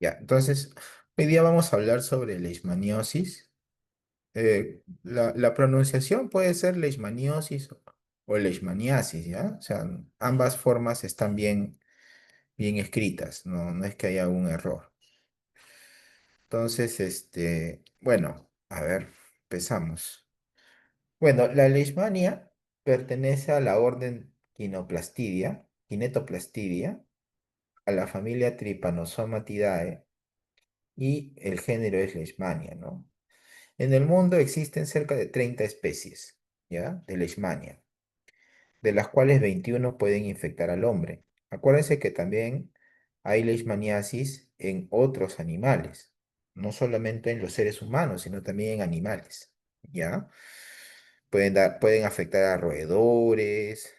Ya, entonces, hoy día vamos a hablar sobre leishmaniosis. La pronunciación puede ser leishmaniosis o leishmaniasis, ¿ya? O sea, ambas formas están bien escritas, no es que haya algún error. Entonces, bueno, a ver, empezamos. Bueno, la leishmania pertenece a la orden Kinetoplastidia, a la familia Trypanosomatidae y el género es Leishmania, ¿no? En el mundo existen cerca de 30 especies, ¿ya? De Leishmania, de las cuales 21 pueden infectar al hombre. Acuérdense que también hay leishmaniasis en otros animales, no solamente en los seres humanos, sino también en animales, ¿ya? Pueden afectar a roedores,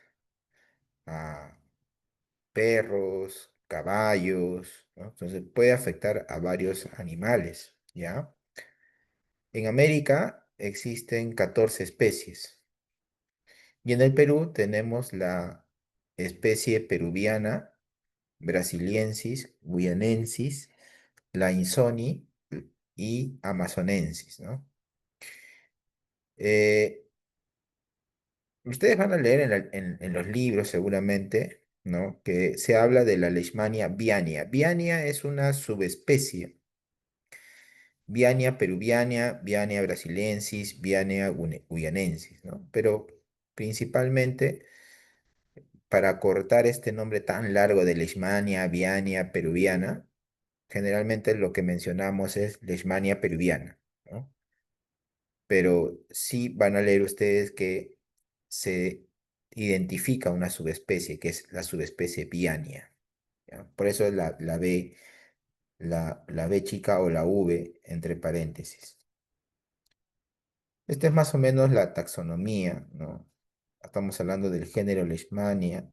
a perros, caballos, ¿no? Entonces puede afectar a varios animales, ¿ya? En América existen 14 especies y en el Perú tenemos la especie peruviana, brasiliensis, guianensis, la insoni y amazonensis, ¿no? Eh, Ustedes van a leer en los libros seguramente, ¿no? Que se habla de la Leishmania viania. Viania es una subespecie. Viania peruviana, Viania brasiliensis, Viania guianensis, ¿no? Pero principalmente para cortar este nombre tan largo de Leishmania, Viania, peruviana, generalmente lo que mencionamos es Leishmania peruviana, ¿no? Pero sí van a leer ustedes que se identifica una subespecie, que es la subespecie Viania, ¿ya? Por eso la B chica o la V entre paréntesis. Esta es más o menos la taxonomía, ¿no? Estamos hablando del género Leishmania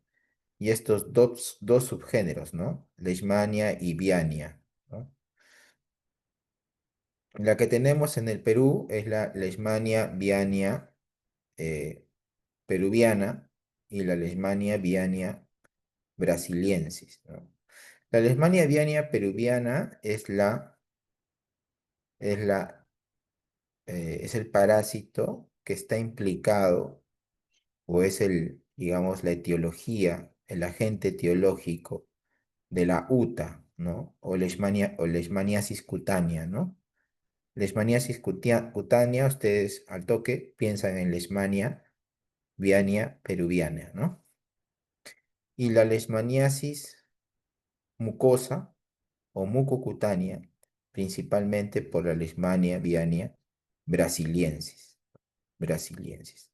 y estos dos subgéneros, ¿no? Leishmania y Viania, ¿no? La que tenemos en el Perú es la Leishmania Viania eh, peruviana y la Leishmania Viania brasiliensis, ¿no? La Leishmania Viania peruviana es el parásito que está implicado o es digamos, la etiología, el agente etiológico de la UTA, ¿no? O leishmaniasis cutánea, ¿no? Leishmaniasis cutánea, ustedes al toque piensan en Leishmania viania peruviana, ¿no? Y la leishmaniasis mucosa o mucocutánea, principalmente por la Leishmania viania brasiliensis, brasiliensis.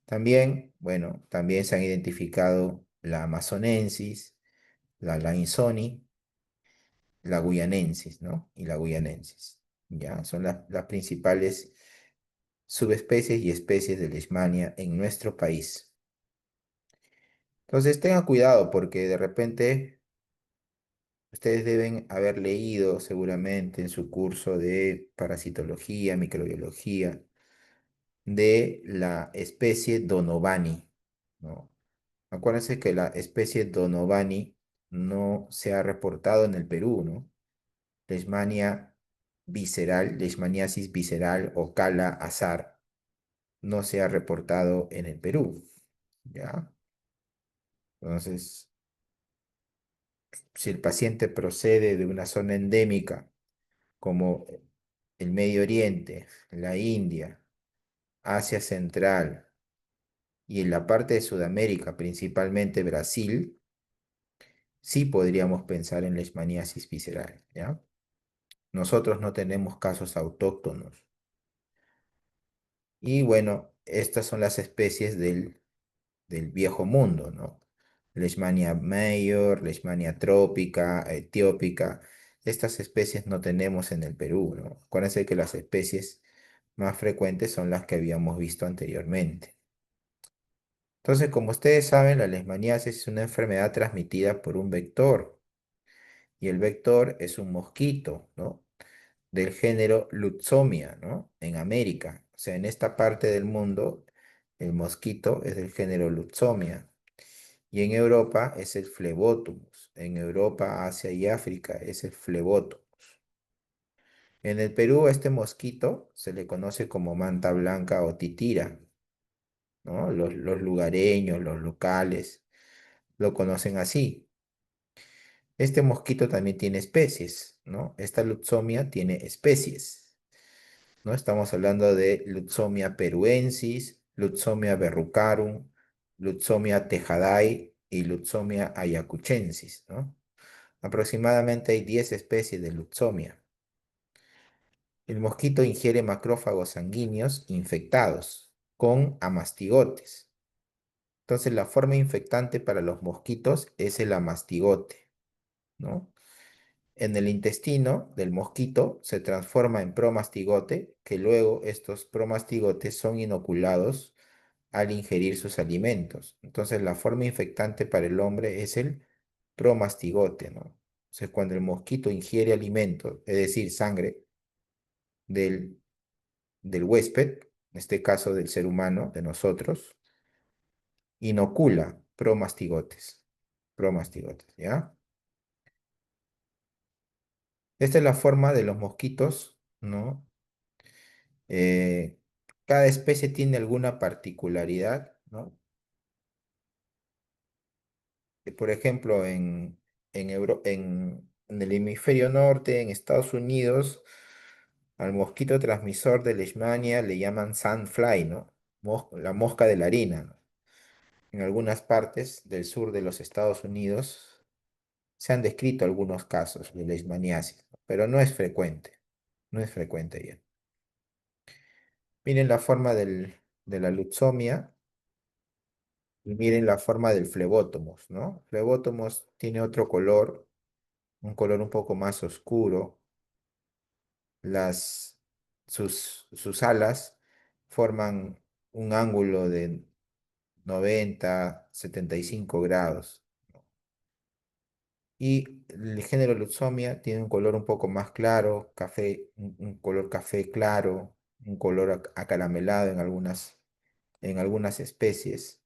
También, bueno, también se han identificado la amazonensis, la lanzoni, la guianensis, ¿no? Y la guianensis. Ya, son las principales subespecies y especies de Leishmania en nuestro país. Entonces tengan cuidado porque de repente ustedes deben haber leído seguramente en su curso de parasitología, microbiología, de la especie Donovani, ¿no? Acuérdense que la especie Donovani no se ha reportado en el Perú, ¿no? Leishmania visceral, Leishmaniasis visceral o Cala azar no se ha reportado en el Perú, ¿ya? Entonces, si el paciente procede de una zona endémica como el Medio Oriente, la India, Asia Central y en la parte de Sudamérica, principalmente Brasil, sí podríamos pensar en leishmaniasis visceral, ¿ya? Nosotros no tenemos casos autóctonos. Y bueno, estas son las especies del viejo mundo, ¿no? Leishmania major, Leishmania trópica, etiópica. Estas especies no tenemos en el Perú, ¿no? Acuérdense que las especies más frecuentes son las que habíamos visto anteriormente. Entonces, como ustedes saben, la leishmaniasis es una enfermedad transmitida por un vector y el vector es un mosquito, ¿no? Del género Lutzomia, ¿no? En América. O sea, en esta parte del mundo, el mosquito es del género Lutzomia. Y en Europa es el Phlebotomus. En Europa, Asia y África es el Phlebotomus. En el Perú, este mosquito se le conoce como manta blanca o titira, ¿no? Los lugareños, los locales, lo conocen así. Este mosquito también tiene especies, ¿no? Esta Lutzomia tiene especies, ¿no? Estamos hablando de Lutzomia peruensis, Lutzomia verrucarum, Lutzomia tejadai y Lutzomia ayacuchensis, ¿no? Aproximadamente hay 10 especies de Lutzomia. El mosquito ingiere macrófagos sanguíneos infectados con amastigotes. Entonces, la forma infectante para los mosquitos es el amastigote, ¿no? En el intestino del mosquito se transforma en promastigote, que luego estos promastigotes son inoculados al ingerir sus alimentos. Entonces, la forma infectante para el hombre es el promastigote, ¿no? Entonces, cuando el mosquito ingiere alimentos, es decir, sangre del, del huésped, en este caso del ser humano, de nosotros, inocula promastigotes, ¿ya? Esta es la forma de los mosquitos, ¿no? Eh, Cada especie tiene alguna particularidad, ¿no? Por ejemplo, en el hemisferio norte, en Estados Unidos, al mosquito transmisor de Leishmania le llaman sandfly, ¿no? La mosca de la harina, ¿no? En algunas partes del sur de los Estados Unidos se han descrito algunos casos de leishmaniasis, ¿no? Pero no es frecuente, no es frecuente ya. Miren la forma de la lutzomia y miren la forma del flebótomos, ¿no? Flebótomos tiene otro color, un color un poco más oscuro. Las, sus alas forman un ángulo de 90, 75 grados. Y el género Lutzomia tiene un color un poco más claro, café, un color café claro, un color acaramelado en algunas especies.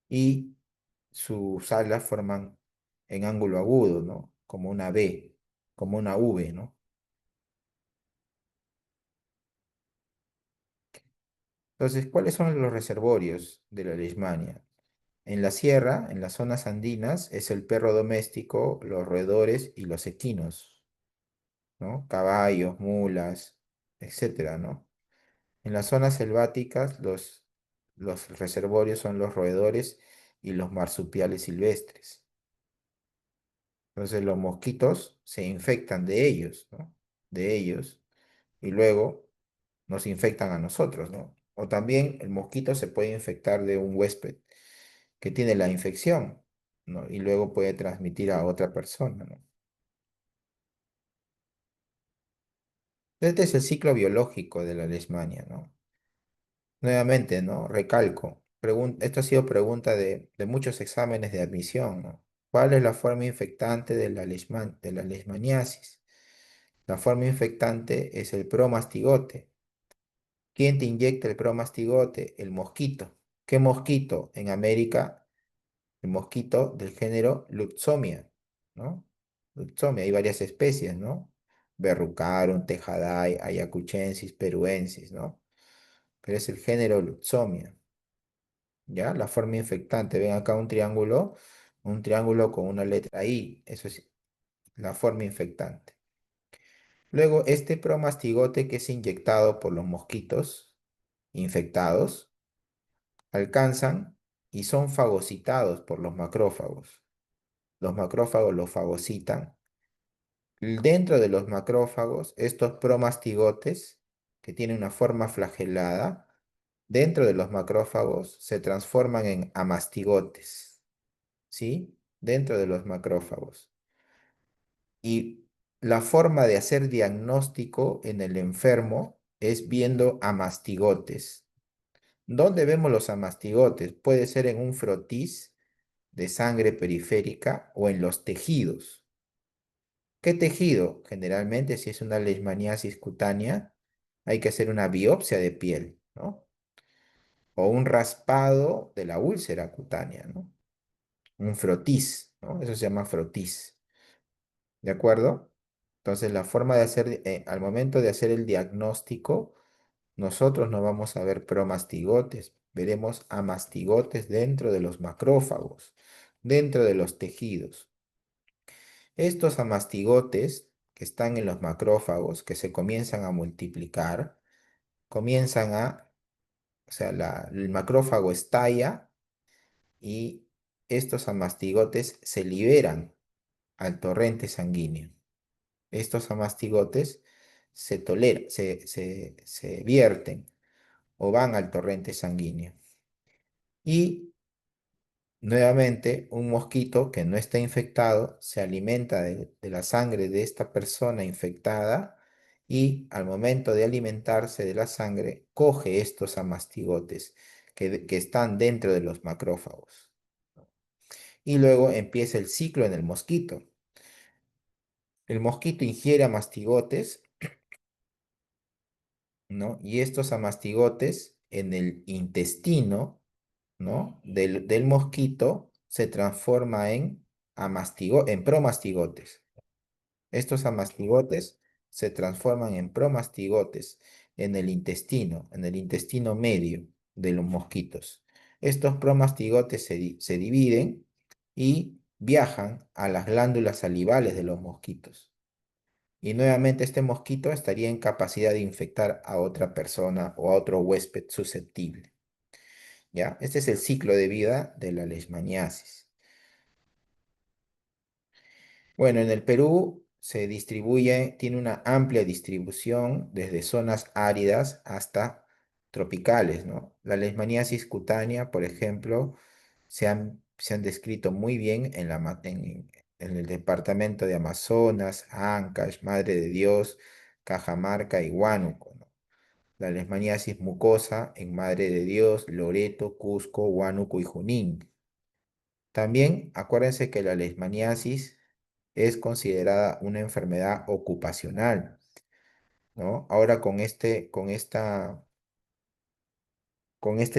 Y sus alas forman en ángulo agudo, ¿no? Como una V, como una V, ¿no? Entonces, ¿cuáles son los reservorios de la leishmania? En la sierra, en las zonas andinas, es el perro doméstico, los roedores y los equinos, ¿no? Caballos, mulas, etcétera, ¿no? En las zonas selváticas, los reservorios son los roedores y los marsupiales silvestres. Entonces, los mosquitos se infectan de ellos, ¿no? De ellos, y luego nos infectan a nosotros, ¿no? O también el mosquito se puede infectar de un huésped que tiene la infección, ¿no? Y luego puede transmitir a otra persona, ¿no? Este es el ciclo biológico de la leishmania, ¿no? Nuevamente, ¿no? Recalco, esto ha sido pregunta de muchos exámenes de admisión, ¿no? ¿Cuál es la forma infectante de de la leishmaniasis? La forma infectante es el promastigote. ¿Quién te inyecta el promastigote? El mosquito. ¿Qué mosquito? En América, el mosquito del género Lutzomia, ¿no? Lutzomia, hay varias especies, ¿no? Verrucarum, Tejadai, Ayacuchensis, peruensis, ¿no? Pero es el género Lutzomia, ¿ya? La forma infectante. Ven acá un triángulo con una letra I, eso es la forma infectante. Luego, este promastigote que es inyectado por los mosquitos infectados, alcanzan y son fagocitados por los macrófagos. Los macrófagos los fagocitan. Dentro de los macrófagos, estos promastigotes, que tienen una forma flagelada, dentro de los macrófagos se transforman en amastigotes, ¿sí? Dentro de los macrófagos. Y la forma de hacer diagnóstico en el enfermo es viendo amastigotes. ¿Dónde vemos los amastigotes? Puede ser en un frotis de sangre periférica o en los tejidos. ¿Qué tejido? Generalmente, si es una leishmaniasis cutánea, hay que hacer una biopsia de piel, ¿no? O un raspado de la úlcera cutánea, ¿no? Un frotis, ¿no? Eso se llama frotis, ¿de acuerdo? Entonces, la forma de hacer, al momento de hacer el diagnóstico, nosotros no vamos a ver promastigotes, veremos amastigotes dentro de los macrófagos, dentro de los tejidos. Estos amastigotes que están en los macrófagos, que se comienzan a multiplicar, comienzan a, o sea, el macrófago estalla y estos amastigotes se liberan al torrente sanguíneo. Estos amastigotes se vierten o van al torrente sanguíneo. Y nuevamente, un mosquito que no está infectado se alimenta de la sangre de esta persona infectada y al momento de alimentarse de la sangre, coge estos amastigotes que están dentro de los macrófagos. Y luego empieza el ciclo en el mosquito. El mosquito ingiere amastigotes, ¿no? Y estos amastigotes en el intestino, ¿no? Del mosquito se transforma en promastigotes. Estos amastigotes se transforman en promastigotes en el intestino medio de los mosquitos. Estos promastigotes se dividen y viajan a las glándulas salivales de los mosquitos. Y nuevamente este mosquito estaría en capacidad de infectar a otra persona o a otro huésped susceptible. ¿Ya? Este es el ciclo de vida de la leishmaniasis. Bueno, en el Perú se distribuye, tiene una amplia distribución desde zonas áridas hasta tropicales, ¿no? La leishmaniasis cutánea, por ejemplo, se han descrito muy bien en el departamento de Amazonas, Ancash, Madre de Dios, Cajamarca y Huánuco, ¿no? La leishmaniasis mucosa en Madre de Dios, Loreto, Cusco, Huánuco y Junín. También acuérdense que la leishmaniasis es considerada una enfermedad ocupacional, ¿no? Ahora con este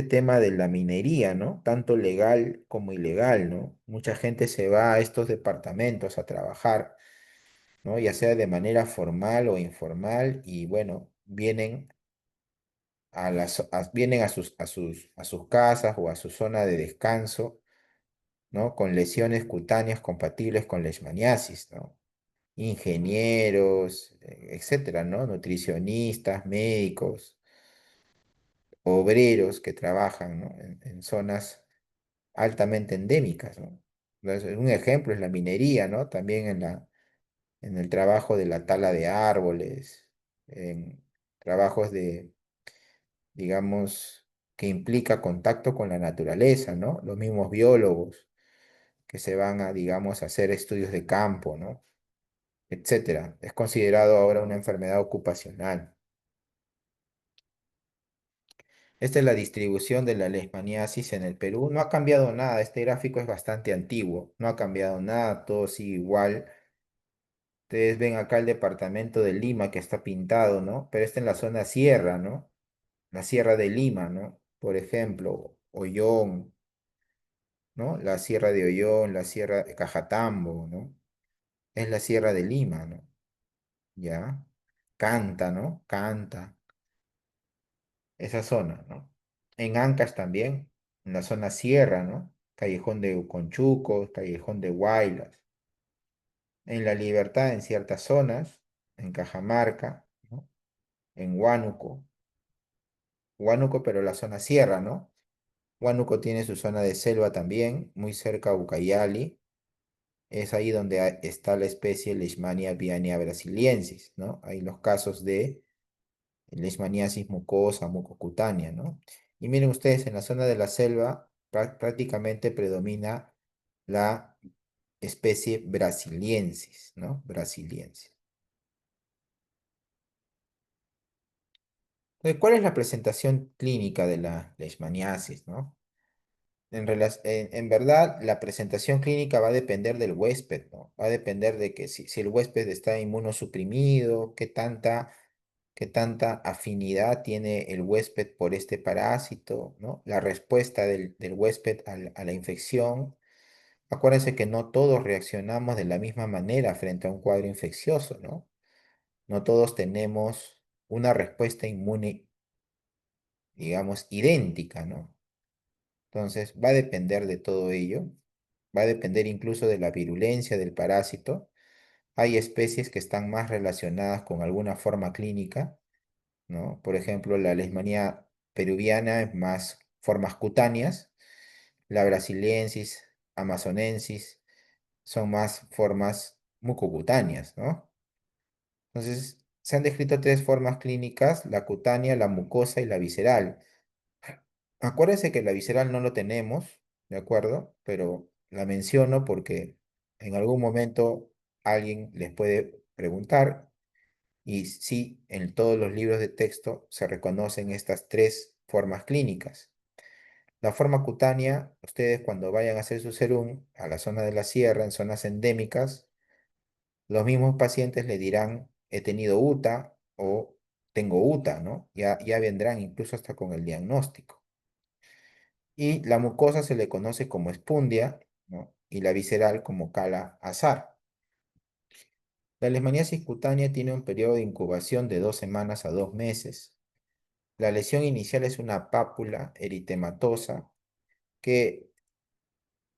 tema de la minería, ¿no? Tanto legal como ilegal, ¿no? Mucha gente se va a estos departamentos a trabajar, ¿no? Ya sea de manera formal o informal y bueno, vienen a sus casas o a su zona de descanso, ¿no? Con lesiones cutáneas compatibles con leishmaniasis, ¿no? Ingenieros, etcétera, ¿no? Nutricionistas, médicos, obreros que trabajan, ¿no? En zonas altamente endémicas, ¿no? Entonces, un ejemplo es la minería, ¿no? También en el trabajo de la tala de árboles, en trabajos digamos, que implica contacto con la naturaleza, ¿no? Los mismos biólogos que se van digamos, a hacer estudios de campo, ¿no? Etcétera. Es considerado ahora una enfermedad ocupacional. Esta es la distribución de la leishmaniasis en el Perú. No ha cambiado nada. Este gráfico es bastante antiguo. No ha cambiado nada. Todo sigue igual. Ustedes ven acá el departamento de Lima que está pintado, ¿no? Pero está en la zona sierra, ¿no? La sierra de Lima, ¿no? Por ejemplo, Ollón, ¿no? La sierra de Ollón, la sierra de Cajatambo, ¿no? Es la sierra de Lima, ¿no? ¿Ya? Canta, ¿no? Canta. Esa zona, ¿no? En Ancash también, en la zona sierra, ¿no? Callejón de Conchucos, Callejón de Huaylas. En La Libertad, en ciertas zonas, en Cajamarca, ¿no? En Huánuco, pero la zona sierra, ¿no? Huánuco tiene su zona de selva también, muy cerca a Ucayali. Es ahí donde está la especie Leishmania viania brasiliensis, ¿no? Hay los casos de leishmaniasis mucosa, mucocutánea, ¿no? Y miren ustedes, en la zona de la selva prácticamente predomina la especie brasiliensis, ¿no? Brasiliensis. Entonces, ¿cuál es la presentación clínica de la leishmaniasis, ¿no? En verdad, la presentación clínica va a depender del huésped, ¿no? Va a depender de que si el huésped está inmunosuprimido, qué tanta afinidad tiene el huésped por este parásito, ¿no? La respuesta del huésped a la infección. Acuérdense que no todos reaccionamos de la misma manera frente a un cuadro infeccioso, ¿no? No todos tenemos una respuesta inmune, digamos, idéntica, ¿no? Entonces, va a depender de todo ello. Va a depender incluso de la virulencia del parásito. Hay especies que están más relacionadas con alguna forma clínica, ¿no? Por ejemplo, la leishmanía peruviana es más formas cutáneas, la brasiliensis, amazonensis son más formas mucocutáneas, ¿no? Entonces, se han descrito tres formas clínicas, la cutánea, la mucosa y la visceral. Acuérdense que la visceral no lo tenemos, ¿de acuerdo? Pero la menciono porque en algún momento alguien les puede preguntar y sí, en todos los libros de texto se reconocen estas tres formas clínicas. La forma cutánea, ustedes cuando vayan a hacer su serum a la zona de la sierra, en zonas endémicas, los mismos pacientes le dirán, he tenido UTA o tengo UTA, ¿no? Ya vendrán incluso hasta con el diagnóstico. Y la mucosa se le conoce como espundia, ¿no? Y la visceral como cala azar. La leishmaniasis cutánea tiene un periodo de incubación de 2 semanas a 2 meses. La lesión inicial es una pápula eritematosa que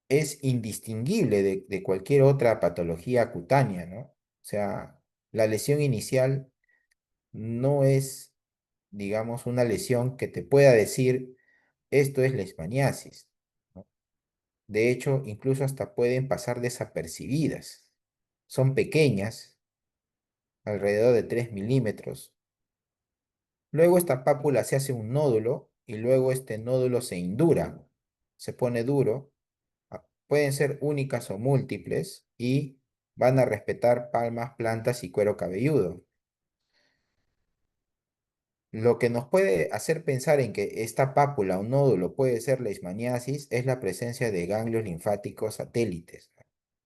es indistinguible de cualquier otra patología cutánea, ¿no? O sea, la lesión inicial no es, digamos, una lesión que te pueda decir esto es leishmaniasis, ¿no? De hecho, incluso hasta pueden pasar desapercibidas. Son pequeñas, alrededor de 3 milímetros. Luego esta pápula se hace un nódulo y luego este nódulo se indura, se pone duro. Pueden ser únicas o múltiples y van a respetar palmas, plantas y cuero cabelludo. Lo que nos puede hacer pensar en que esta pápula o nódulo puede ser leishmaniasis es la presencia de ganglios linfáticos satélites.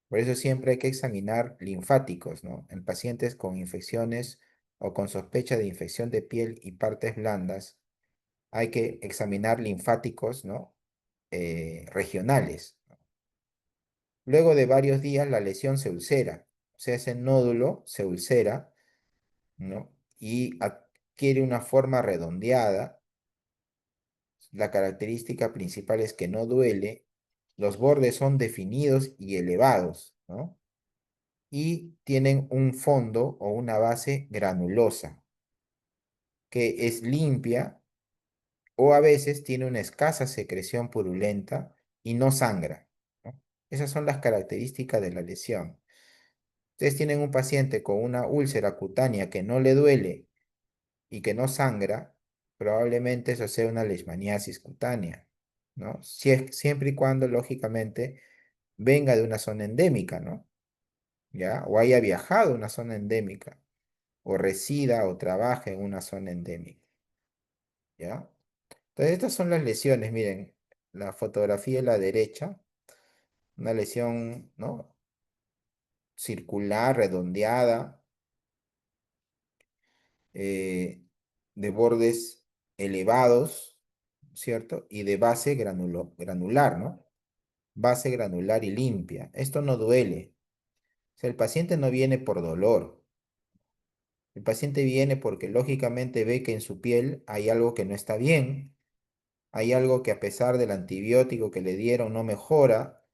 Por eso siempre hay que examinar linfáticos, ¿no? En pacientes con infecciones o con sospecha de infección de piel y partes blandas, hay que examinar linfáticos, ¿no? Regionales. Luego de varios días la lesión se ulcera, o sea, ese nódulo se ulcera, ¿no? Y adquiere una forma redondeada. La característica principal es que no duele, los bordes son definidos y elevados, ¿no? Y tienen un fondo o una base granulosa, que es limpia o a veces tiene una escasa secreción purulenta y no sangra, ¿no? Esas son las características de la lesión. Ustedes tienen un paciente con una úlcera cutánea que no le duele y que no sangra, probablemente eso sea una leishmaniasis cutánea, ¿no? Siempre y cuando, lógicamente, venga de una zona endémica, ¿no? ¿Ya? O haya viajado a una zona endémica, o resida o trabaje en una zona endémica, ¿ya? Entonces, estas son las lesiones, miren, la fotografía a la derecha, una lesión, ¿no? Circular, redondeada, eh, de bordes elevados, ¿cierto? Y de base granular, ¿no? Base granular y limpia. Esto no duele. O sea, el paciente no viene por dolor. El paciente viene porque lógicamente ve que en su piel hay algo que no está bien, hay algo que a pesar del antibiótico que le dieron no mejora,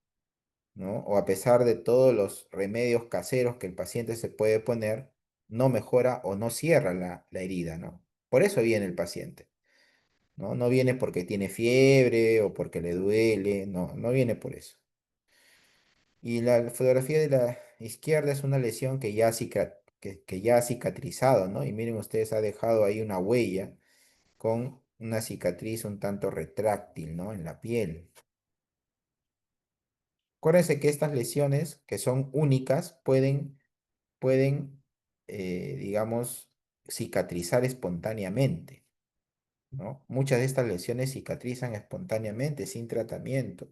¿no? O a pesar de todos los remedios caseros que el paciente se puede poner, no mejora o no cierra la herida, ¿no? Por eso viene el paciente, ¿no? No viene porque tiene fiebre o porque le duele, no, no viene por eso. Y la fotografía de la izquierda es una lesión que ya ha cicatrizado, ¿no? Y miren ustedes, ha dejado ahí una huella con una cicatriz un tanto retráctil, ¿no? En la piel. Acuérdense que estas lesiones, que son únicas, pueden digamos, cicatrizar espontáneamente, ¿no? Muchas de estas lesiones cicatrizan espontáneamente, sin tratamiento,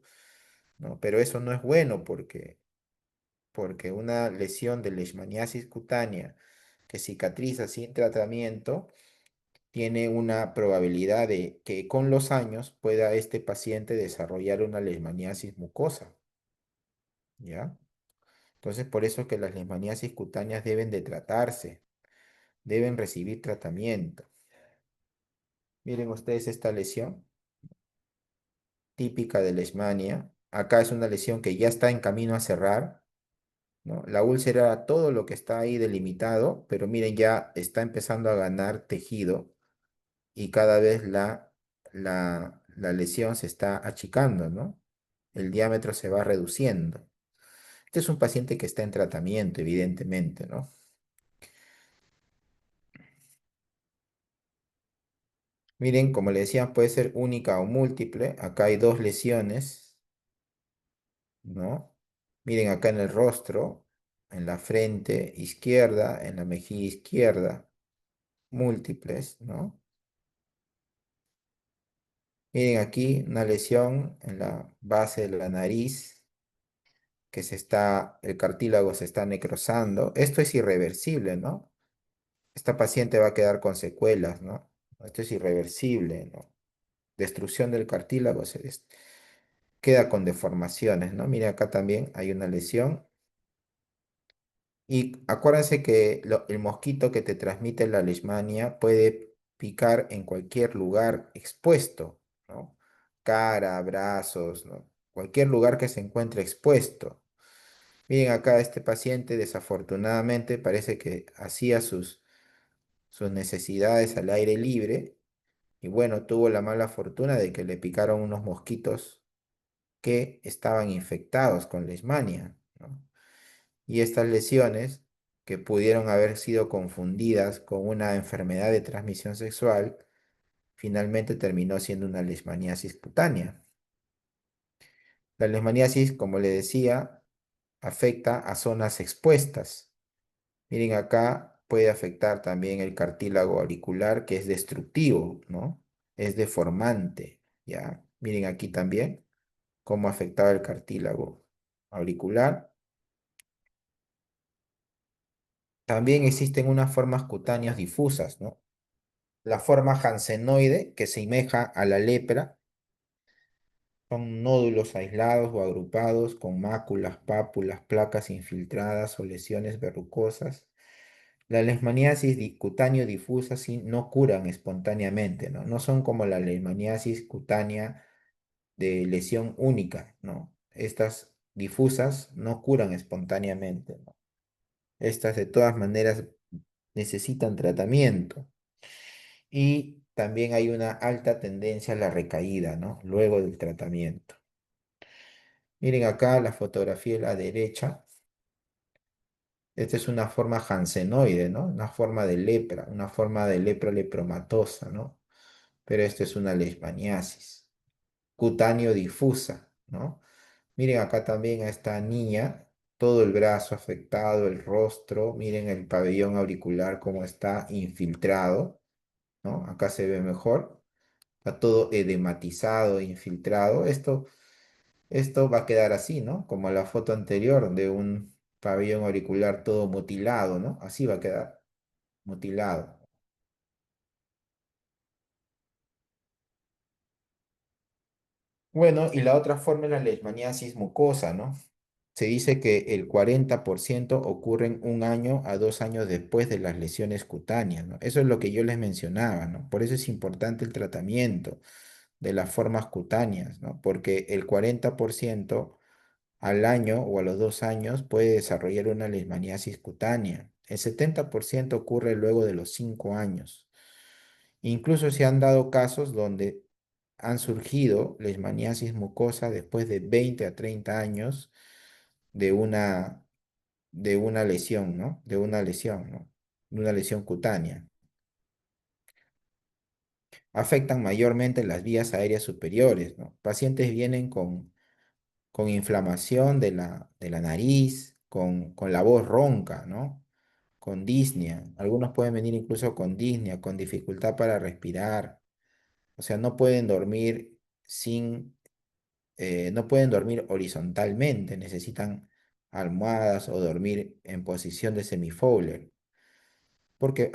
¿no? Pero eso no es bueno porque una lesión de leishmaniasis cutánea que cicatriza sin tratamiento tiene una probabilidad de que con los años pueda este paciente desarrollar una leishmaniasis mucosa, ¿ya? Entonces, por eso que las leishmaniasis cutáneas deben de tratarse. deben recibir tratamiento. Miren ustedes esta lesión típica de leishmania. Acá es una lesión que ya está en camino a cerrar, ¿no? La úlcera, todo lo que está ahí delimitado, pero miren, ya está empezando a ganar tejido y cada vez la lesión se está achicando, ¿no? El diámetro se va reduciendo. Este es un paciente que está en tratamiento, evidentemente, ¿no? Miren, como le decía, puede ser única o múltiple. Acá hay dos lesiones, ¿no? Miren acá en el rostro, en la frente izquierda, en la mejilla izquierda, múltiples, ¿no? Miren aquí una lesión en la base de la nariz, el cartílago se está necrosando. Esto es irreversible, ¿no? Esta paciente va a quedar con secuelas, ¿no? Esto es irreversible, ¿no? Destrucción del cartílago, queda con deformaciones, ¿no? Mire, acá también hay una lesión. Y acuérdense que el mosquito que te transmite la leishmania puede picar en cualquier lugar expuesto, ¿no? Cara, brazos, ¿no? Cualquier lugar que se encuentre expuesto. Miren acá este paciente desafortunadamente parece que hacía sus necesidades al aire libre y bueno, tuvo la mala fortuna de que le picaron unos mosquitos que estaban infectados con leishmania, ¿no? Y estas lesiones, que pudieron haber sido confundidas con una enfermedad de transmisión sexual, finalmente terminó siendo una leishmaniasis cutánea. La leishmaniasis, como le decía, afecta a zonas expuestas. Miren acá puede afectar también el cartílago auricular, que es destructivo, ¿no? Es deformante, ¿ya? Miren aquí también cómo afectaba el cartílago auricular. También existen unas formas cutáneas difusas, ¿no? La forma jansenoide, que se semeja a la lepra, son nódulos aislados o agrupados con máculas, pápulas, placas infiltradas o lesiones verrucosas. La leishmaniasis cutáneo difusa sí no curan espontáneamente, ¿no? No son como la leishmaniasis cutánea de lesión única, ¿no? Estas difusas no curan espontáneamente, ¿no? Estas de todas maneras necesitan tratamiento. Y también hay una alta tendencia a la recaída, ¿no? Luego del tratamiento. Miren acá la fotografía de la derecha. Esta es una forma jansenoide, ¿no? Una forma de lepra lepromatosa, ¿no? Pero esto es una leishmaniasis cutáneo difusa, ¿no? Miren acá también a esta niña, todo el brazo afectado, el rostro, miren el pabellón auricular cómo está infiltrado, ¿no? Acá se ve mejor. Está todo edematizado, infiltrado. Esto va a quedar así, ¿no? Como la foto anterior de un pabellón auricular todo mutilado, ¿no? Así va a quedar, mutilado. Bueno, y la otra forma es la leishmaniasis mucosa, ¿no? Se dice que el 40% ocurren 1 año a 2 años después de las lesiones cutáneas, ¿no? Eso es lo que yo les mencionaba, ¿no? Por eso es importante el tratamiento de las formas cutáneas, ¿no? Porque el 40% al año o a los 2 años puede desarrollar una leishmaniasis cutánea. El 70% ocurre luego de los 5 años. Incluso se han dado casos donde han surgido leishmaniasis mucosa después de 20 a 30 años de una lesión, ¿no? De una lesión, ¿no? De una lesión cutánea. Afectan mayormente las vías aéreas superiores, ¿no? Pacientes vienen con inflamación de la nariz, con la voz ronca, ¿no? Con disnea. Algunos pueden venir incluso con disnea, con dificultad para respirar. O sea, no pueden dormir horizontalmente, necesitan almohadas o dormir en posición de semifowler, porque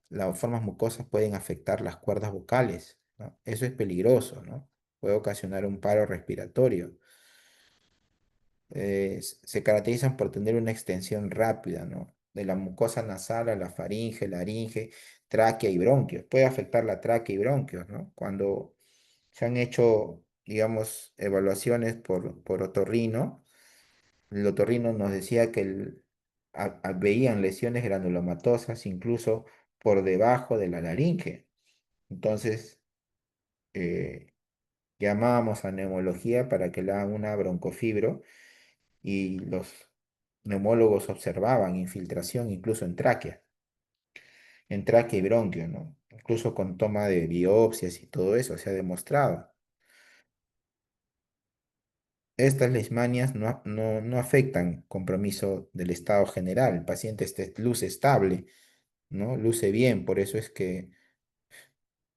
las formas mucosas pueden afectar las cuerdas vocales, ¿no? Eso es peligroso, ¿no? Puede ocasionar un paro respiratorio. Se caracterizan por tener una extensión rápida, ¿no? de la mucosa nasal a la faringe, laringe, tráquea y bronquios. Puede afectar la tráquea y bronquios, ¿no? Cuando se han hecho, digamos, evaluaciones por otorrino, el otorrino nos decía que veían lesiones granulomatosas incluso por debajo de la laringe. Entonces, eh, llamábamos a neumología para que le hagan una broncofibro y los neumólogos observaban infiltración incluso en tráquea y bronquio, ¿no? Incluso con toma de biopsias y todo eso se ha demostrado. Estas leishmanias no afectan compromiso del estado general. El paciente luce estable, ¿no? Luce bien, por eso es que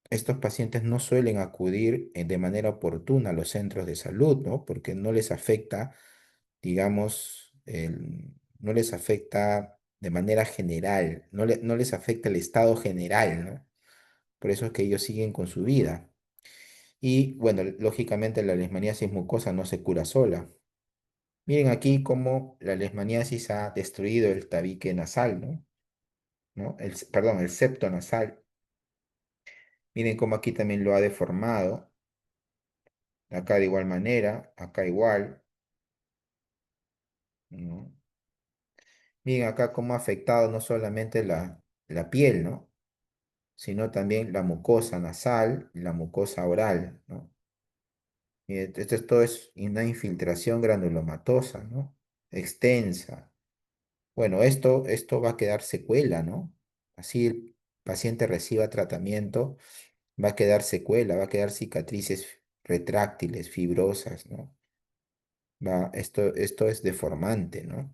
estos pacientes no suelen acudir de manera oportuna a los centros de salud, ¿no? Porque no les afecta, digamos, no les afecta de manera general, no les afecta el estado general, ¿no? Por eso es que ellos siguen con su vida. Y bueno, lógicamente la leishmaniasis mucosa no se cura sola. Miren aquí cómo la leishmaniasis ha destruido el tabique nasal, ¿no? Perdón, el septo nasal. Miren cómo aquí también lo ha deformado. Acá de igual manera, acá igual, ¿no? Miren acá cómo ha afectado no solamente la piel, ¿no? Sino también la mucosa nasal y la mucosa oral, ¿no? Miren, todo es una infiltración granulomatosa, ¿no? Extensa. Bueno, esto va a quedar secuela, ¿no? Así el paciente reciba tratamiento, va a quedar secuela, va a quedar cicatrices retráctiles, fibrosas, ¿no? Esto es deformante, ¿no?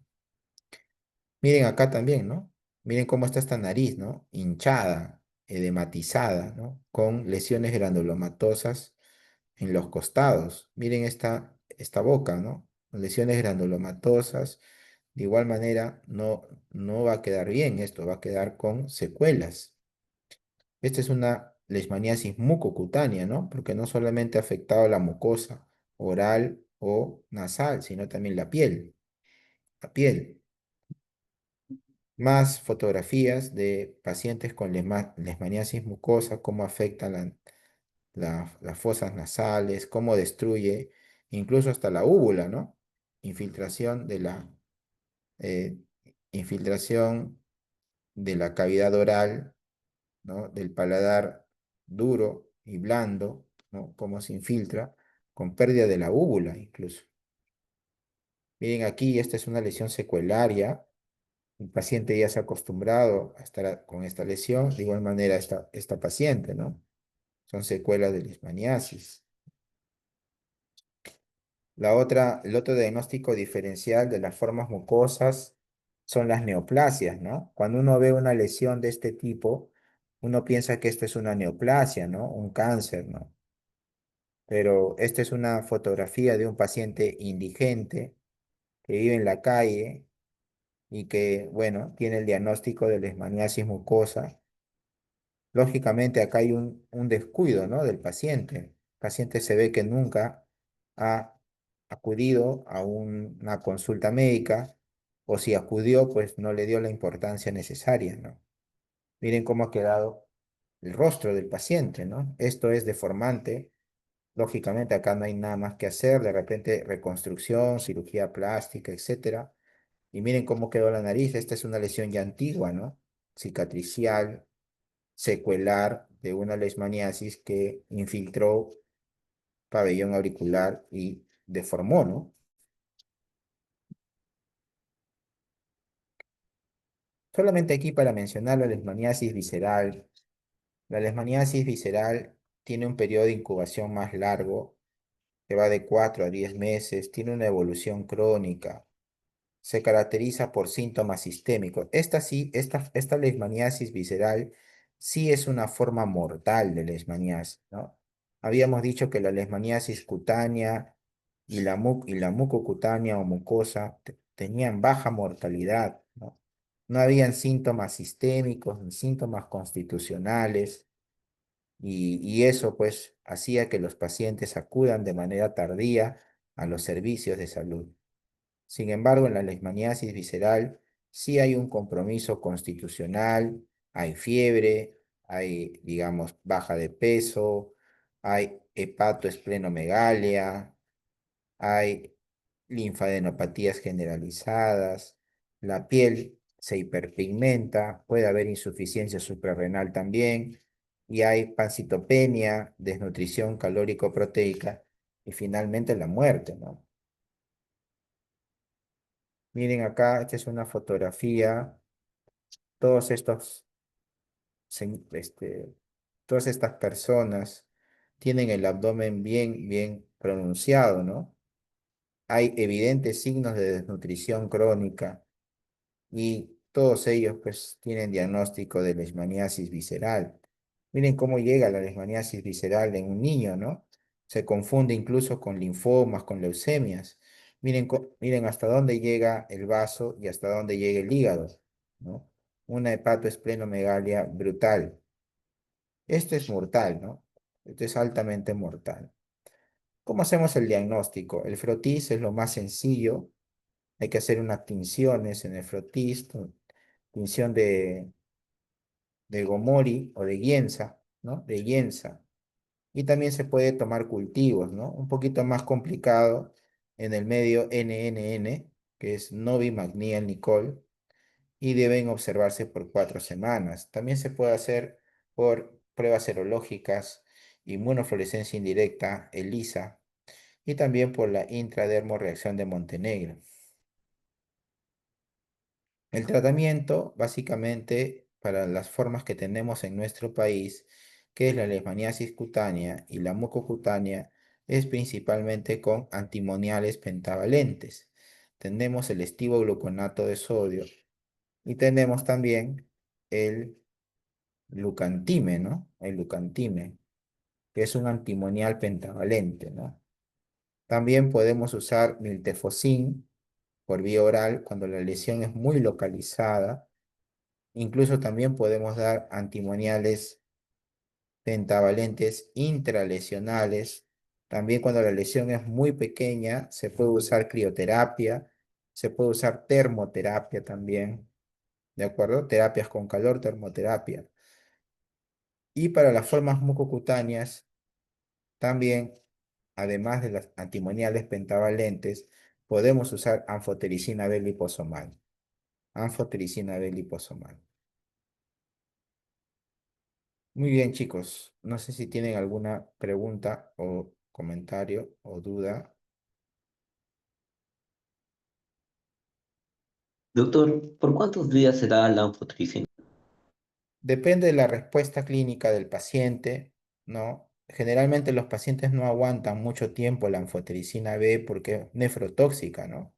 Miren acá también, ¿no? Miren cómo está esta nariz, ¿no? Hinchada, edematizada, ¿no? Con lesiones granulomatosas en los costados. Miren esta boca, ¿no? Con lesiones granulomatosas. De igual manera, no va a quedar bien esto, va a quedar con secuelas. Esta es una leishmaniasis mucocutánea, ¿no? Porque no solamente ha afectado la mucosa oral o nasal, sino también la piel. La piel. Más fotografías de pacientes con leishmaniasis mucosa, cómo afectan las fosas nasales, cómo destruye incluso hasta la úvula, ¿no? Infiltración eh, infiltración de la cavidad oral, ¿no? Del paladar duro y blando, ¿no? Cómo se infiltra, con pérdida de la úvula incluso. Miren aquí, esta es una lesión secuelaria. El paciente ya se ha acostumbrado a estar con esta lesión, de igual manera esta paciente, ¿no? Son secuelas de leishmaniasis. El otro diagnóstico diferencial de las formas mucosas son las neoplasias, ¿no? Cuando uno ve una lesión de este tipo, uno piensa que esta es una neoplasia, ¿no? Un cáncer, ¿no? Pero esta es una fotografía de un paciente indigente que vive en la calle y que, bueno, tiene el diagnóstico de leishmaniasis mucosa. Lógicamente acá hay un descuido, ¿no? Del paciente. El paciente se ve que nunca ha acudido a una consulta médica o si acudió, pues no le dio la importancia necesaria, ¿no? Miren cómo ha quedado el rostro del paciente, ¿no? Esto es deformante. Lógicamente acá no hay nada más que hacer, de repente reconstrucción, cirugía plástica, etcétera. Y miren cómo quedó la nariz. Esta es una lesión ya antigua, ¿no? Cicatricial, secuelar de una leishmaniasis que infiltró pabellón auricular y deformó, ¿no? Solamente aquí para mencionar la leishmaniasis visceral. La leishmaniasis visceral tiene un periodo de incubación más largo, que va de 4 a 10 meses, tiene una evolución crónica, se caracteriza por síntomas sistémicos. Esta leishmaniasis visceral sí es una forma mortal de leishmaniasis, ¿no? Habíamos dicho que la leishmaniasis cutánea y la mucocutánea o mucosa tenían baja mortalidad, ¿no? No habían síntomas sistémicos ni síntomas constitucionales y eso pues hacía que los pacientes acudan de manera tardía a los servicios de salud. Sin embargo, en la leishmaniasis visceral Sí hay un compromiso constitucional, hay fiebre, hay, digamos, baja de peso, hay hepatoesplenomegalia, hay linfadenopatías generalizadas, la piel se hiperpigmenta, puede haber insuficiencia suprarrenal también, y hay pancitopenia, desnutrición calórico-proteica y finalmente la muerte, ¿no? Miren acá, esta es una fotografía, todos estos, todas estas personas tienen el abdomen bien pronunciado, ¿no? Hay evidentes signos de desnutrición crónica y todos ellos pues tienen diagnóstico de leishmaniasis visceral. Miren cómo llega la leishmaniasis visceral en un niño, ¿no? Se confunde incluso con linfomas, con leucemias. Miren, miren hasta dónde llega el vaso y hasta dónde llega el hígado, ¿no? Una hepatoesplenomegalia brutal. Esto es mortal, ¿no? Esto es altamente mortal. ¿Cómo hacemos el diagnóstico? El frotis es lo más sencillo. Hay que hacer unas tinciones en el frotis, tinción de Gomori o de Gienza, ¿no? De Gienza. Y también se puede tomar cultivos, ¿no? Un poquito más complicado en el medio NNN, que es Novimagnial Nicol, y deben observarse por 4 semanas. También se puede hacer por pruebas serológicas, inmunofluorescencia indirecta, ELISA, y también por la intradermorreacción de Montenegro. El tratamiento, básicamente, para las formas que tenemos en nuestro país, que es la leishmaniasis cutánea y la mucocutánea, es principalmente con antimoniales pentavalentes. Tenemos el estivogluconato de sodio y tenemos también el lucantime, ¿no? El lucantime, que es un antimonial pentavalente, ¿no? También podemos usar miltefosine por vía oral cuando la lesión es muy localizada. Incluso también podemos dar antimoniales pentavalentes intralesionales. También cuando la lesión es muy pequeña, se puede usar crioterapia, se puede usar termoterapia también, ¿de acuerdo? Terapias con calor, termoterapia. Y para las formas mucocutáneas, también, además de las antimoniales pentavalentes, podemos usar anfotericina B liposomal. Anfotericina B liposomal. Muy bien, chicos. No sé si tienen alguna pregunta o comentario o duda. Doctor, ¿por cuántos días se da la anfotericina? Depende de la respuesta clínica del paciente, ¿no? Generalmente los pacientes no aguantan mucho tiempo la anfotericina B porque es nefrotóxica, ¿no?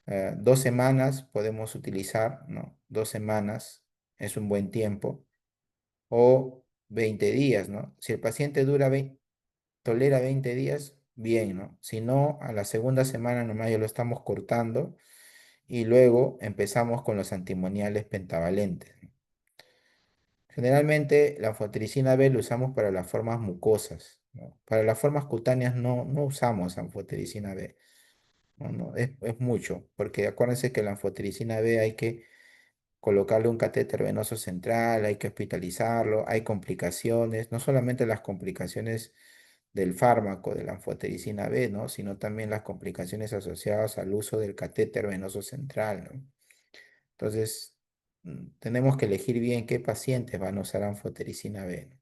2 semanas podemos utilizar, ¿no? 2 semanas es un buen tiempo. O 20 días, ¿no? Si el paciente tolera 20 días, bien, ¿no? Si no, a la segunda semana nomás ya lo estamos cortando y luego empezamos con los antimoniales pentavalentes. Generalmente la anfotericina B lo usamos para las formas mucosas, ¿no? Para las formas cutáneas no usamos anfotericina B, no, es mucho, porque acuérdense que la anfotericina B hay que colocarle un catéter venoso central, hay que hospitalizarlo, hay complicaciones, no solamente las complicaciones del fármaco de la anfotericina B, ¿no? Sino también las complicaciones asociadas al uso del catéter venoso central, ¿no? Entonces, tenemos que elegir bien qué pacientes van a usar anfotericina B, ¿no?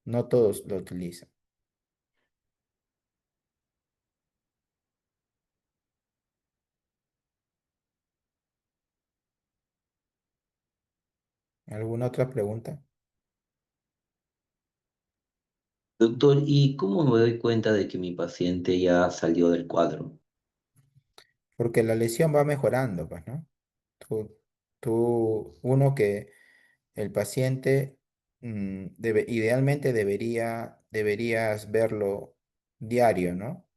No todos lo utilizan. ¿Alguna otra pregunta? Doctor, ¿y cómo me doy cuenta de que mi paciente ya salió del cuadro? Porque la lesión va mejorando, pues, ¿no? Uno que el paciente idealmente deberías verlo diario, ¿no?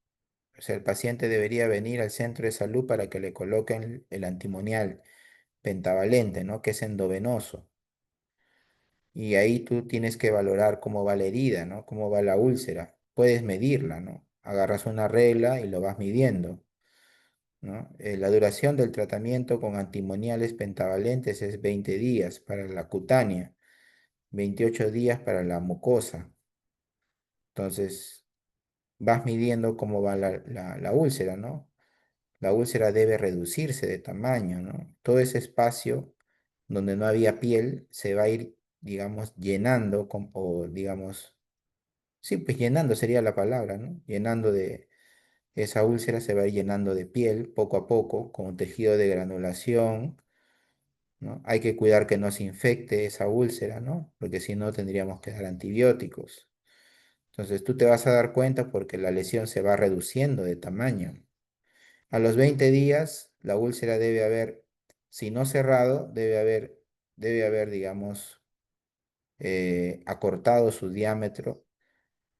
O sea, el paciente debería venir al centro de salud para que le coloquen el antimonial pentavalente, ¿no? Que es endovenoso. Y ahí tú tienes que valorar cómo va la herida, ¿no? Cómo va la úlcera. Puedes medirla, ¿no? Agarras una regla y lo vas midiendo. ¿no? La duración del tratamiento con antimoniales pentavalentes es 20 días para la cutánea, 28 días para la mucosa. Entonces, vas midiendo cómo va la úlcera, ¿no? La úlcera debe reducirse de tamaño, ¿no? Todo ese espacio donde no había piel se va a ir, digamos, llenando, o digamos, sí, pues llenando sería la palabra, ¿no? Llenando de, esa úlcera se va a ir llenando de piel poco a poco, con un tejido de granulación, ¿no? Hay que cuidar que no se infecte esa úlcera, ¿no? Porque si no tendríamos que dar antibióticos. Entonces tú te vas a dar cuenta porque la lesión se va reduciendo de tamaño. A los 20 días, la úlcera debe haber, si no cerrado, debe haber, digamos, acortado su diámetro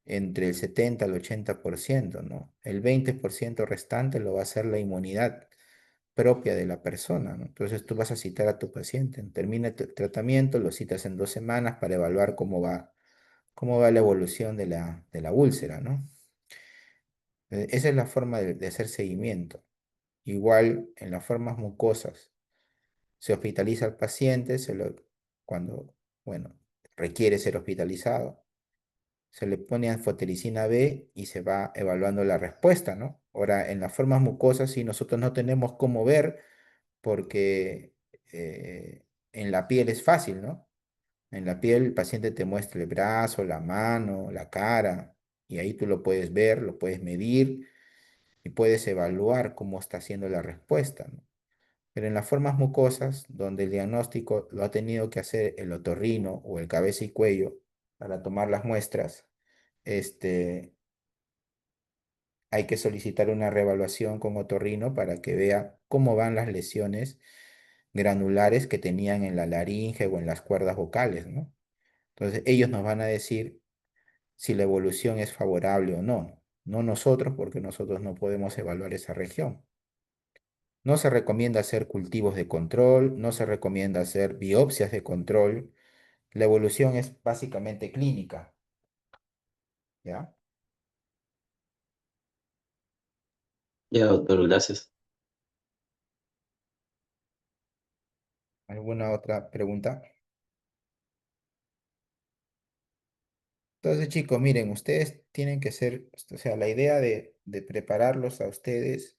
entre el 70 al 80%, ¿no? El 20% restante lo va a hacer la inmunidad propia de la persona, ¿no? Entonces tú vas a citar a tu paciente, termina el tratamiento, lo citas en 2 semanas para evaluar cómo va la evolución de la úlcera, ¿no? Esa es la forma de hacer seguimiento. Igual en las formas mucosas, se hospitaliza al paciente, cuando, bueno, requiere ser hospitalizado, se le pone anfotericina B y se va evaluando la respuesta, ¿no? Ahora, en las formas mucosas, sí, nosotros no tenemos cómo ver porque en la piel es fácil, ¿no? En la piel el paciente te muestra el brazo, la mano, la cara, y ahí tú lo puedes ver, lo puedes medir y puedes evaluar cómo está haciendo la respuesta, ¿no? Pero en las formas mucosas, donde el diagnóstico lo ha tenido que hacer el otorrino o el cabeza y cuello para tomar las muestras, este, hay que solicitar una reevaluación con otorrino para que vea cómo van las lesiones granulares que tenían en la laringe o en las cuerdas vocales, ¿no? Entonces, ellos nos van a decir si la evolución es favorable o no. No nosotros, porque nosotros no podemos evaluar esa región. No se recomienda hacer cultivos de control, no se recomienda hacer biopsias de control. La evolución es básicamente clínica, ¿ya? Ya, doctor, gracias. ¿Alguna otra pregunta? Entonces, chicos, miren, ustedes tienen que ser, o sea, la idea de prepararlos a ustedes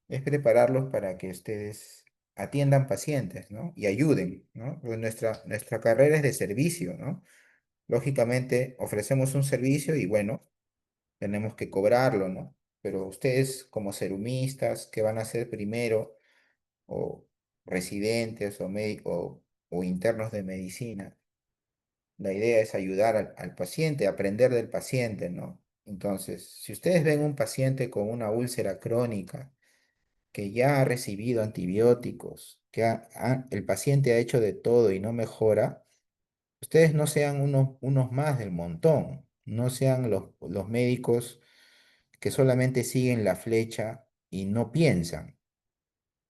es prepararlos para que ustedes atiendan pacientes, ¿no? Y ayuden, ¿no? Porque nuestra carrera es de servicio, ¿no? Lógicamente, ofrecemos un servicio y bueno, tenemos que cobrarlo, ¿no? Pero ustedes como serumistas, ¿qué van a hacer primero? O residentes o internos de medicina. La idea es ayudar al paciente, aprender del paciente, ¿no? Entonces, si ustedes ven un paciente con una úlcera crónica que ya ha recibido antibióticos, que el paciente ha hecho de todo y no mejora, ustedes no sean unos más del montón, no sean los médicos que solamente siguen la flecha y no piensan.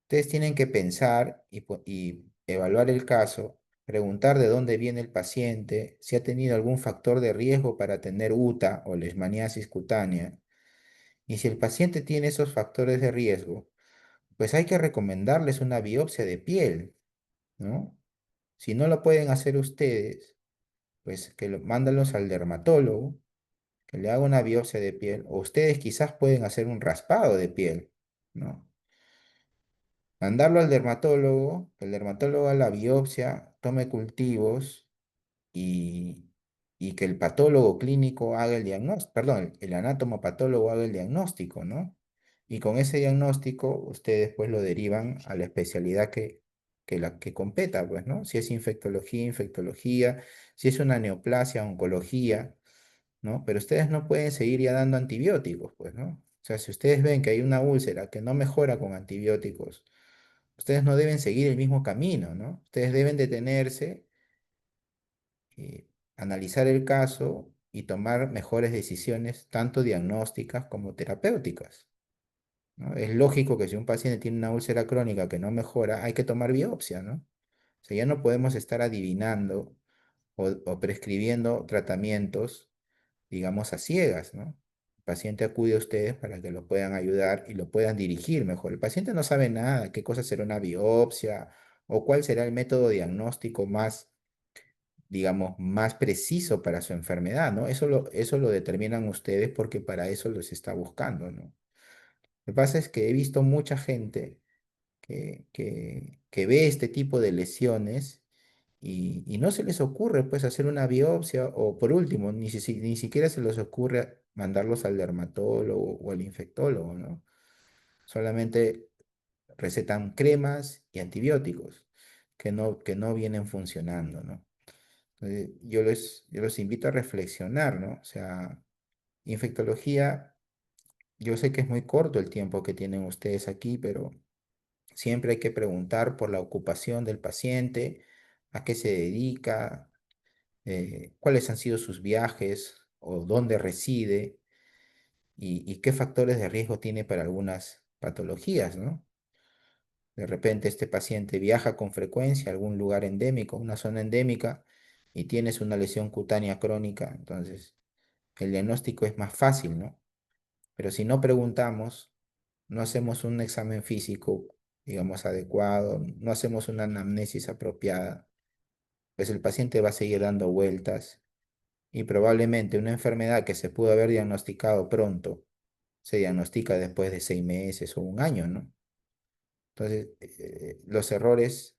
Ustedes tienen que pensar y evaluar el caso, preguntar de dónde viene el paciente, si ha tenido algún factor de riesgo para tener UTA o leishmaniasis cutánea. Y si el paciente tiene esos factores de riesgo, pues hay que recomendarles una biopsia de piel, ¿no? Si no lo pueden hacer ustedes, pues mándalos al dermatólogo, que le haga una biopsia de piel, o ustedes quizás pueden hacer un raspado de piel, ¿no? Mandarlo al dermatólogo, que el dermatólogo haga la biopsia, tome cultivos y, y que el patólogo clínico haga el diagnóstico, perdón, el anatomopatólogo haga el diagnóstico, ¿no? Y con ese diagnóstico ustedes pues lo derivan a la especialidad que competa, pues, ¿no? Si es infectología, infectología, si es una neoplasia, oncología, ¿no? Pero ustedes no pueden seguir ya dando antibióticos, pues, ¿no? O sea, si ustedes ven que hay una úlcera que no mejora con antibióticos, ustedes no deben seguir el mismo camino, ¿no? Ustedes deben detenerse, analizar el caso y tomar mejores decisiones, tanto diagnósticas como terapéuticas, ¿no? Es lógico que si un paciente tiene una úlcera crónica que no mejora, hay que tomar biopsia, ¿no? O sea, ya no podemos estar adivinando o prescribiendo tratamientos, digamos, a ciegas, ¿no? paciente acude a ustedes para que lo puedan ayudar y lo puedan dirigir mejor. El paciente no sabe nada, qué cosa será una biopsia o cuál será el método diagnóstico más, digamos, más preciso para su enfermedad, ¿no? Eso lo determinan ustedes porque para eso los está buscando, ¿no? Lo que pasa es que he visto mucha gente que ve este tipo de lesiones y no se les ocurre pues hacer una biopsia o por último, ni siquiera se les ocurre mandarlos al dermatólogo o al infectólogo, ¿no? Solamente recetan cremas y antibióticos que no vienen funcionando, ¿no? Entonces, yo los invito a reflexionar, ¿no? O sea, infectología, yo sé que es muy corto el tiempo que tienen ustedes aquí, pero siempre hay que preguntar por la ocupación del paciente, a qué se dedica, cuáles han sido sus viajes o dónde reside y qué factores de riesgo tiene para algunas patologías, ¿no? De repente este paciente viaja con frecuencia a algún lugar endémico, una zona endémica, y tienes una lesión cutánea crónica, entonces el diagnóstico es más fácil, ¿no? Pero si no preguntamos, no hacemos un examen físico, digamos, adecuado, no hacemos una anamnesis apropiada, pues el paciente va a seguir dando vueltas y probablemente una enfermedad que se pudo haber diagnosticado pronto se diagnostica después de 6 meses o un año, ¿no? Entonces, los errores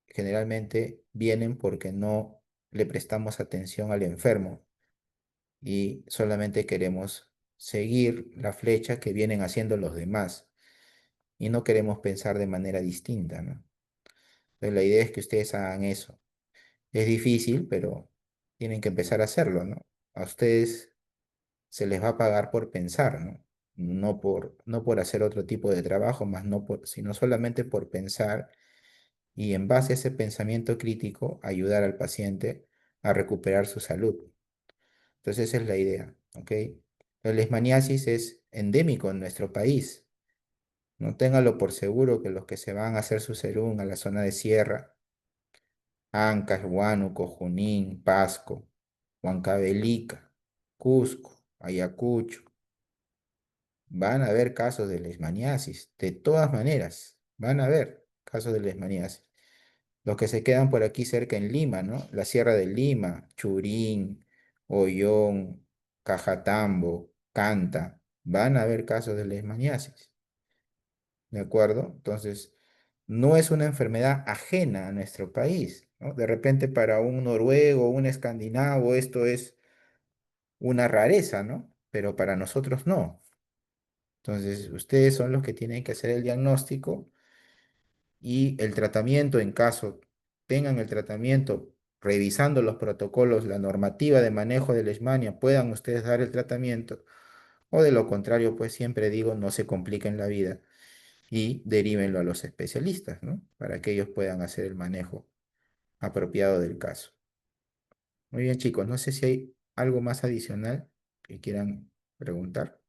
generalmente vienen porque no le prestamos atención al enfermo y solamente queremos seguir la flecha que vienen haciendo los demás y no queremos pensar de manera distinta, ¿no? Entonces, la idea es que ustedes hagan eso. Es difícil, pero tienen que empezar a hacerlo, ¿no? A ustedes se les va a pagar por pensar, ¿no? No por hacer otro tipo de trabajo, más no por, sino solamente por pensar y en base a ese pensamiento crítico ayudar al paciente a recuperar su salud. Entonces esa es la idea, ¿ok? La leishmaniasis es endémico en nuestro país. No téngalo por seguro que los que se van a hacer su serum a la zona de sierra, Ancash, Huánuco, Junín, Pasco, Huancavelica, Cusco, Ayacucho, van a haber casos de leishmaniasis. De todas maneras, van a haber casos de leishmaniasis. Los que se quedan por aquí cerca en Lima, ¿no? La Sierra de Lima, Churín, Ollón, Cajatambo, Canta, van a haber casos de leishmaniasis, ¿de acuerdo? Entonces, no es una enfermedad ajena a nuestro país, ¿no? De repente para un noruego, un escandinavo, esto es una rareza, ¿no? Pero para nosotros no. Entonces, ustedes son los que tienen que hacer el diagnóstico y el tratamiento en caso tengan el tratamiento, revisando los protocolos, la normativa de manejo de Leishmania, puedan ustedes dar el tratamiento, o de lo contrario, pues siempre digo, no se compliquen la vida y derívenlo a los especialistas, ¿no? Para que ellos puedan hacer el manejo apropiado del caso. Muy bien, chicos, no sé si hay algo más adicional que quieran preguntar.